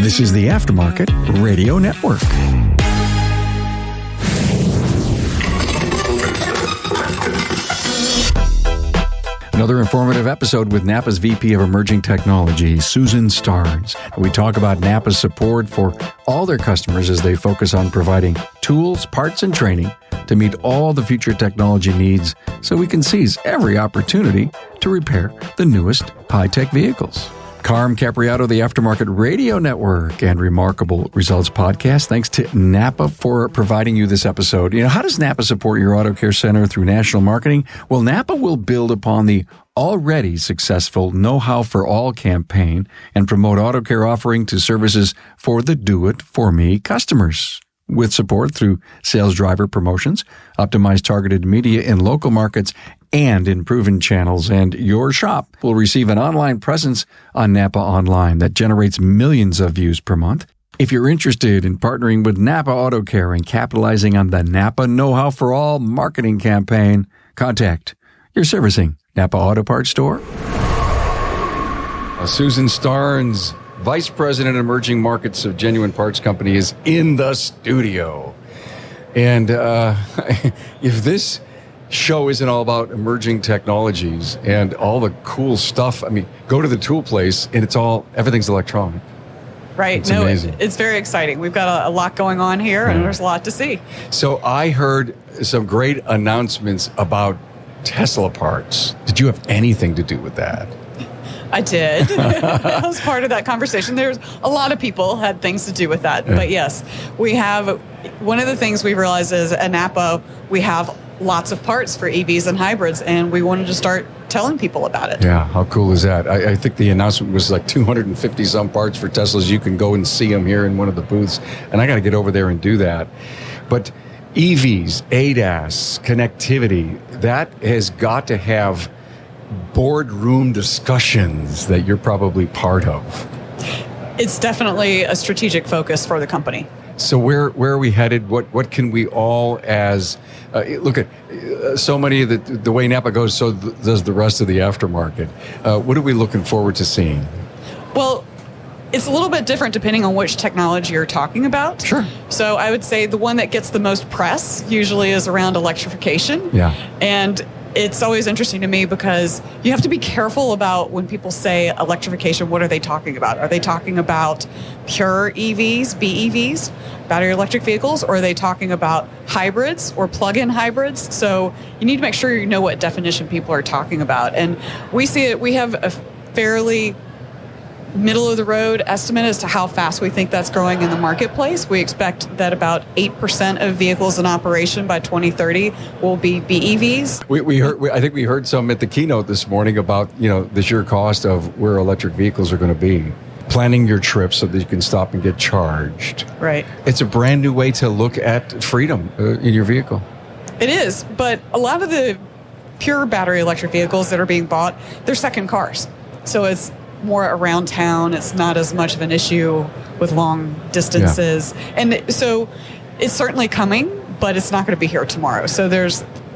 This is the Aftermarket Radio Network. Another informative episode with NAPA's VP of Emerging Technology, Susan Starnes. We talk about NAPA Support for all their customers as they focus on providing tools, parts, and training to meet all the future technology needs so we can seize every opportunity to repair the newest high-tech vehicles. Carm Capriato, the Aftermarket Radio Network and Remarkable Results Podcast. Thanks to NAPA for providing you this episode. How does NAPA support your auto care center through national marketing? Well, NAPA will build upon the already successful Know-How for All campaign and promote auto care offering to services for the do-it-for-me customers. With support through sales driver promotions, optimized targeted media in local markets, and in proven channels. And your shop will receive an online presence on NAPA Online that generates millions of views per month. If you're interested in partnering with NAPA Auto Care and capitalizing on the NAPA Know-How for All marketing campaign, contact your servicing NAPA Auto Parts store. Susan Starnes, Vice President of Emerging Markets of Genuine Parts Company, is in the studio. And if this show isn't all about emerging technologies and all the cool stuff, go to the tool place and everything's electronic. Right. It's amazing. It's very exciting. We've got a lot going on here, and there's a lot to see. So I heard some great announcements about Tesla parts. Did you have anything to do with that? I did. I was part of that conversation. There's a lot of people had things to do with that. Yeah. But yes, we have, one of the things we realized is at NAPA, we have lots of parts for EVs and hybrids, and we wanted to start telling people about it. Yeah, how cool is that? I think the announcement was like 250 some parts for Teslas. You can go and see them here in one of the booths, and I got to get over there and do that. But EVs, ADAS, connectivity, that has got to have boardroom discussions that you're probably part of. It's definitely a strategic focus for the company. So where are we headed? What can we all as look at so many of the way NAPA goes, so does the rest of the aftermarket. What are we looking forward to seeing? Well, it's a little bit different depending on which technology you're talking about. Sure. So I would say the one that gets the most press usually is around electrification. Yeah. And it's always interesting to me because you have to be careful about when people say electrification, what are they talking about? Are they talking about pure EVs, BEVs, battery electric vehicles, or are they talking about hybrids or plug-in hybrids? So you need to make sure you know what definition people are talking about. And we see it, we have a fairly middle-of-the-road estimate as to how fast we think that's growing in the marketplace. We expect that about 8% of vehicles in operation by 2030 will be BEVs. I think we heard some at the keynote this morning about the sheer cost of where electric vehicles are going to be. Planning your trip so that you can stop and get charged. Right. It's a brand new way to look at freedom in your vehicle. It is, but a lot of the pure battery electric vehicles that are being bought, they're second cars. So it's more around town. It's not as much of an issue with long distances. Yeah. And so it's certainly coming, but it's not going to be here tomorrow. So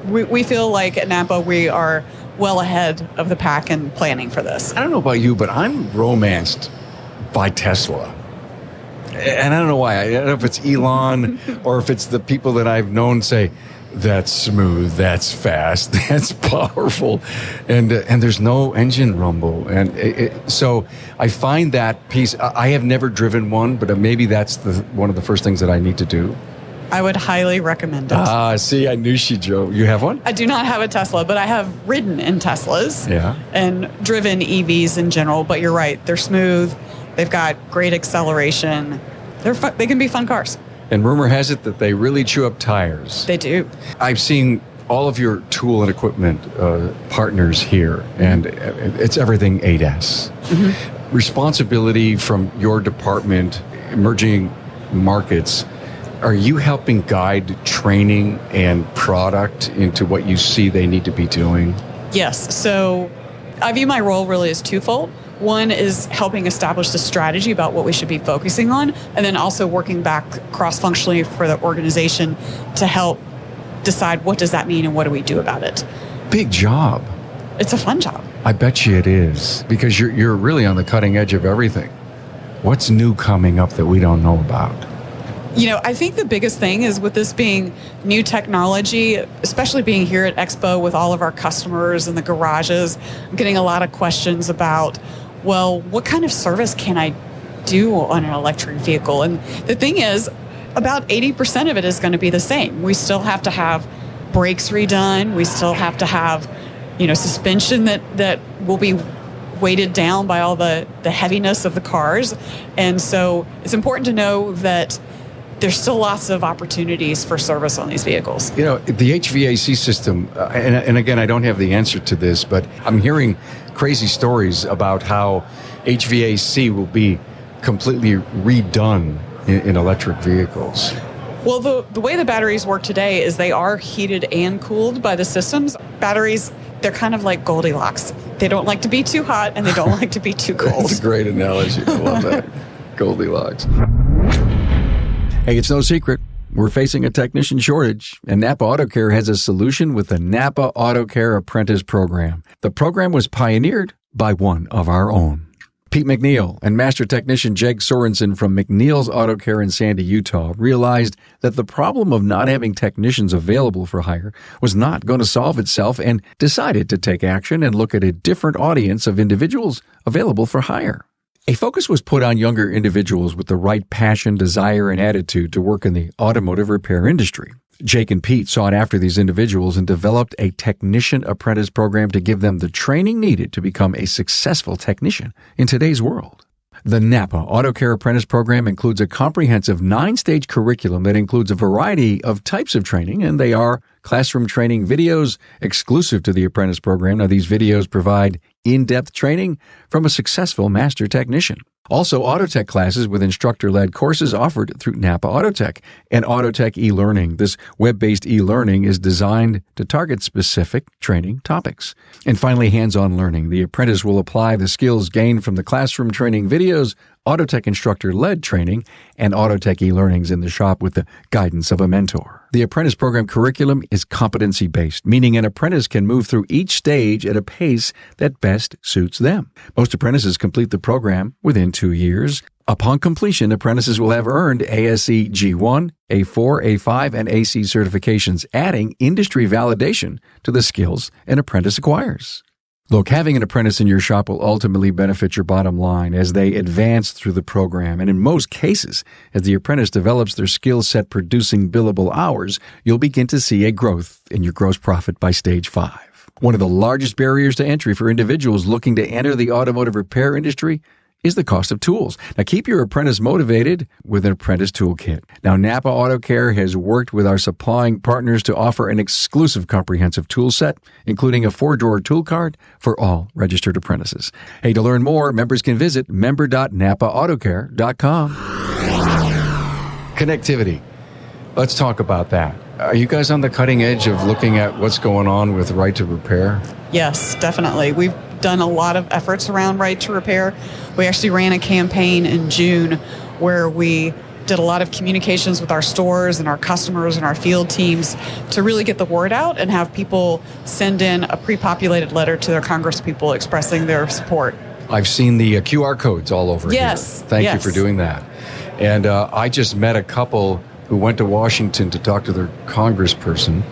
we feel like at NAPA we are well ahead of the pack in planning for this. I don't know about you, but I'm romanced by Tesla. And I don't know why. I don't know if it's Elon or if it's the people that I've known say, that's smooth, that's fast, that's powerful, and there's no engine rumble. And so I find that piece, I have never driven one, but maybe that's one of the first things that I need to do. I would highly recommend it. See, I knew she drove. You have one? I do not have a Tesla, but I have ridden in Teslas. Yeah. And driven EVs in general, but you're right, they're smooth, they've got great acceleration, they can be fun cars. And rumor has it that they really chew up tires. They do. I've seen all of your tool and equipment partners here, and it's everything ADAS. Mm-hmm. Responsibility from your department, emerging markets, are you helping guide training and product into what you see they need to be doing? Yes. So I view my role really as twofold. One is helping establish the strategy about what we should be focusing on, and then also working back cross-functionally for the organization to help decide what does that mean and what do we do about it. Big job. It's a fun job. I bet you it is, because you're really on the cutting edge of everything. What's new coming up that we don't know about? I think the biggest thing is with this being new technology, especially being here at Expo with all of our customers in the garages, I'm getting a lot of questions about, well, what kind of service can I do on an electric vehicle? And the thing is, about 80% of it is going to be the same. We still have to have brakes redone. We still have to have, suspension that will be weighted down by all the heaviness of the cars. And so it's important to know that there's still lots of opportunities for service on these vehicles. The HVAC system, and again, I don't have the answer to this, but I'm hearing crazy stories about how HVAC will be completely redone in electric vehicles. Well, the way the batteries work today is they are heated and cooled by the systems. Batteries, they're kind of like Goldilocks. They don't like to be too hot and they don't like to be too cold. That's a great analogy. I love that. Goldilocks. Hey, it's no secret. We're facing a technician shortage, and NAPA Auto Care has a solution with the NAPA Auto Care Apprentice Program. The program was pioneered by one of our own. Pete McNeil and Master Technician Jake Sorensen from McNeil's Auto Care in Sandy, Utah, realized that the problem of not having technicians available for hire was not going to solve itself and decided to take action and look at a different audience of individuals available for hire. A focus was put on younger individuals with the right passion, desire, and attitude to work in the automotive repair industry. Jake and Pete sought after these individuals and developed a technician apprentice program to give them the training needed to become a successful technician in today's world. The NAPA Auto Care Apprentice Program includes a comprehensive 9-stage curriculum that includes a variety of types of training, and they are classroom training videos exclusive to the apprentice program. Now, these videos provide in-depth training from a successful master technician. Also, Autotech classes with instructor-led courses offered through NAPA Autotech and Autotech e-learning. This web-based e-learning is designed to target specific training topics. And finally, hands-on learning. The apprentice will apply the skills gained from the classroom training videos, Autotech instructor-led training, and Autotech e-learnings in the shop with the guidance of a mentor. The apprentice program curriculum is competency-based, meaning an apprentice can move through each stage at a pace that best suits them. Most apprentices complete the program within 2 years. Upon completion, apprentices will have earned ASE G1, A4, A5, and AC certifications, adding industry validation to the skills an apprentice acquires. Look, having an apprentice in your shop will ultimately benefit your bottom line as they advance through the program. And in most cases, as the apprentice develops their skill set producing billable hours, you'll begin to see a growth in your gross profit by stage 5. One of the largest barriers to entry for individuals looking to enter the automotive repair industry is the cost of tools. Now, keep your apprentice motivated with an apprentice toolkit. Now, NAPA Auto Care has worked with our supplying partners to offer an exclusive comprehensive tool set, including a 4-drawer tool cart for all registered apprentices. Hey, to learn more, members can visit member.napaautocare.com. Connectivity. Let's talk about that. Are you guys on the cutting edge of looking at what's going on with right to repair? Yes, definitely. We've done a lot of efforts around right to repair. We actually ran a campaign in June where we did a lot of communications with our stores and our customers and our field teams to really get the word out and have people send in a pre-populated letter to their congresspeople expressing their support. I've seen the QR codes all over here. Thank you for doing that. And I just met a couple who went to Washington to talk to their congressperson.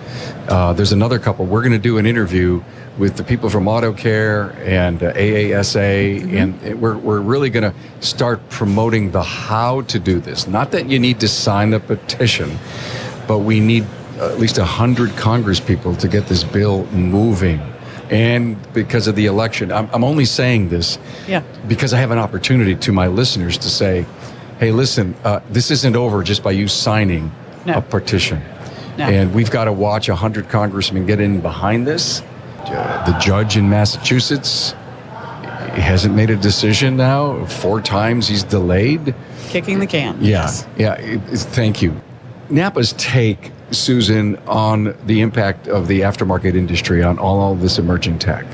There's another couple. We're going to do an interview with the people from Auto Care and AASA, and we're really going to start promoting the how to do this. Not that you need to sign the petition, but we need at least 100 congresspeople to get this bill moving. And because of the election, I'm only saying this because I have an opportunity to my listeners to say, hey, listen, this isn't over just by you signing a petition. No. And we've got to watch 100 congressmen get in behind this. The judge in Massachusetts hasn't made a decision now. 4 times he's delayed. Kicking the can. Yes. Thank you. NAPA's take, Susan, on the impact of the aftermarket industry on all of this emerging tech.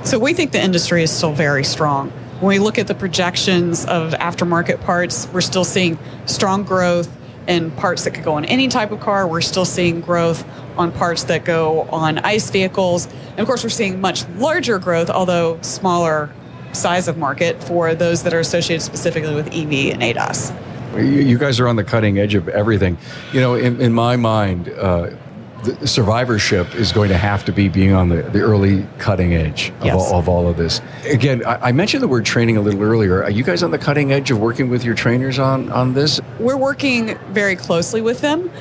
So we think the industry is still very strong. When we look at the projections of aftermarket parts, we're still seeing strong growth in parts that could go on any type of car. We're still seeing growth on parts that go on ICE vehicles. And of course, we're seeing much larger growth, although smaller size of market for those that are associated specifically with EV and ADAS. You guys are on the cutting edge of everything. In my mind, the survivorship is going to have to be being on the early cutting edge of all of this. Again, I mentioned the word training a little earlier. Are you guys on the cutting edge of working with your trainers on this? We're working very closely with them.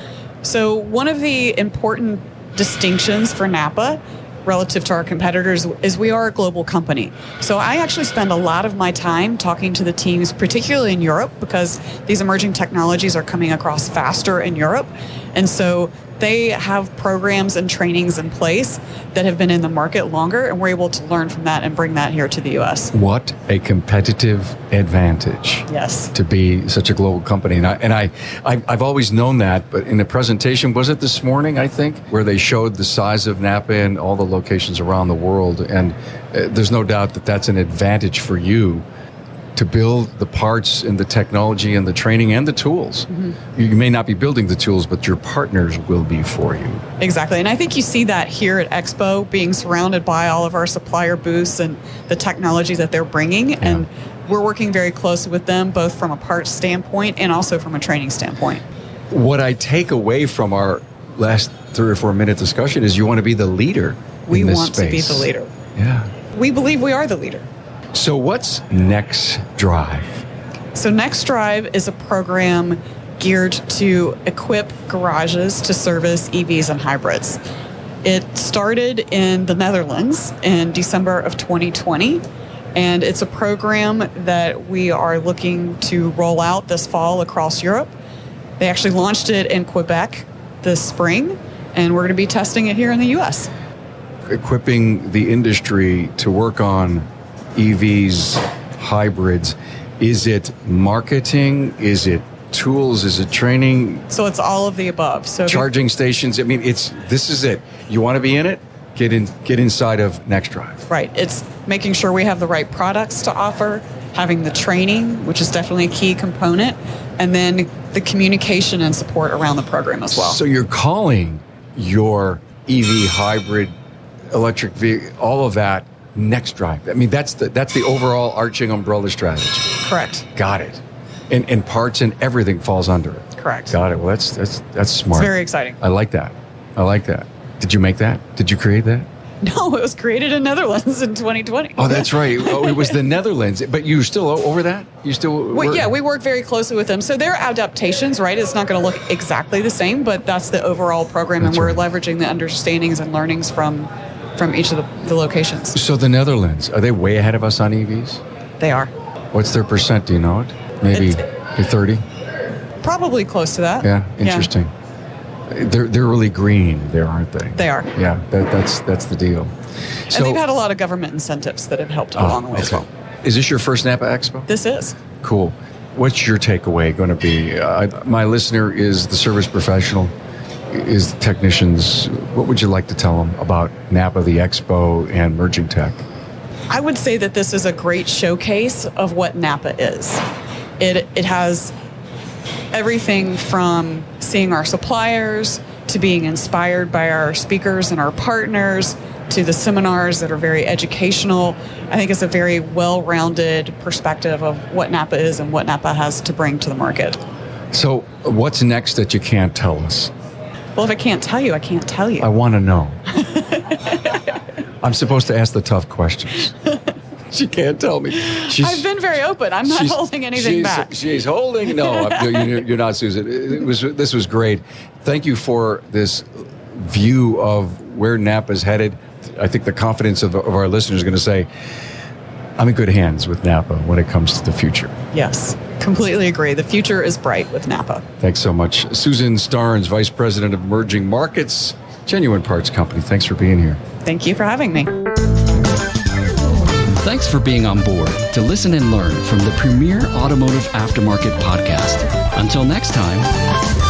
So one of the important distinctions for NAPA relative to our competitors is we are a global company. So I actually spend a lot of my time talking to the teams, particularly in Europe, because these emerging technologies are coming across faster in Europe. And so they have programs and trainings in place that have been in the market longer, and we're able to learn from that and bring that here to the U.S. What a competitive advantage. Yes. To be such a global company. And I've always known that, but in the presentation, was it this morning, I think, where they showed the size of NAPA and all the locations around the world, and there's no doubt that that's an advantage for you to build the parts and the technology and the training and the tools. Mm-hmm. You may not be building the tools, but your partners will be for you. Exactly. And I think you see that here at Expo, being surrounded by all of our supplier booths and the technology that they're bringing. Yeah. And we're working very closely with them, both from a parts standpoint and also from a training standpoint. What I take away from our last 3 or 4 minute discussion is you want to be the leader in this space. We want to be the leader. Yeah. We believe we are the leader. So what's NexDrive? So NexDrive is a program geared to equip garages to service EVs and hybrids. It started in the Netherlands in December of 2020, and it's a program that we are looking to roll out this fall across Europe. They actually launched it in Quebec this spring, and we're going to be testing it here in the U.S. Equipping the industry to work on EVs, hybrids. Is it marketing? Is it tools? Is it training? So it's all of the above. So charging stations. I mean, this is it. You want to be in it? Get inside of NexDrive. Right. It's making sure we have the right products to offer, having the training, which is definitely a key component, and then the communication and support around the program as well. So you're calling your EV, hybrid, electric vehicle, all of that, NexDrive. I mean, that's the overall arching umbrella strategy. Correct. Got it. And parts and everything falls under it. Correct. Got it. Well, that's smart. It's very exciting. I like that. Did you make that? Did you create that? No, it was created in Netherlands in 2020. Oh, that's right. Oh, it was the Netherlands. But you still over that? You still? Yeah, we work very closely with them. So they're adaptations, right? It's not going to look exactly the same, but that's the overall program, and we're leveraging the understandings and learnings from each of the locations. So the Netherlands, are they way ahead of us on EVs? They are. What's their percent? Do you know it? Maybe 30? Probably close to that. Yeah, interesting. Yeah. They're really green there, aren't they? They are. Yeah, that's the deal. So, and they've had a lot of government incentives that have helped along the way as well. Is this your first NAPA Expo? This is. Cool. What's your takeaway going to be? My listener is the service professional, is the technicians. What would you like to tell them about NAPA, the Expo, and Emerging Tech? I would say that this is a great showcase of what NAPA is. It has everything from seeing our suppliers to being inspired by our speakers and our partners to the seminars that are very educational. I think it's a very well-rounded perspective of what NAPA is and what NAPA has to bring to the market. So what's next that you can't tell us? Well, if I can't tell you, I can't tell you. I want to know. I'm supposed to ask the tough questions. She can't tell me. I've been very open. I'm not holding anything back. She's holding. No, you're not, Susan. This was great. Thank you for this view of where NAPA's headed. I think the confidence of our listeners is going to say, I'm in good hands with NAPA when it comes to the future. Yes, completely agree. The future is bright with NAPA. Thanks so much. Susan Starnes, Vice President of Emerging Markets, Genuine Parts Company. Thanks for being here. Thank you for having me. Thanks for being on board to listen and learn from the premier automotive aftermarket podcast. Until next time.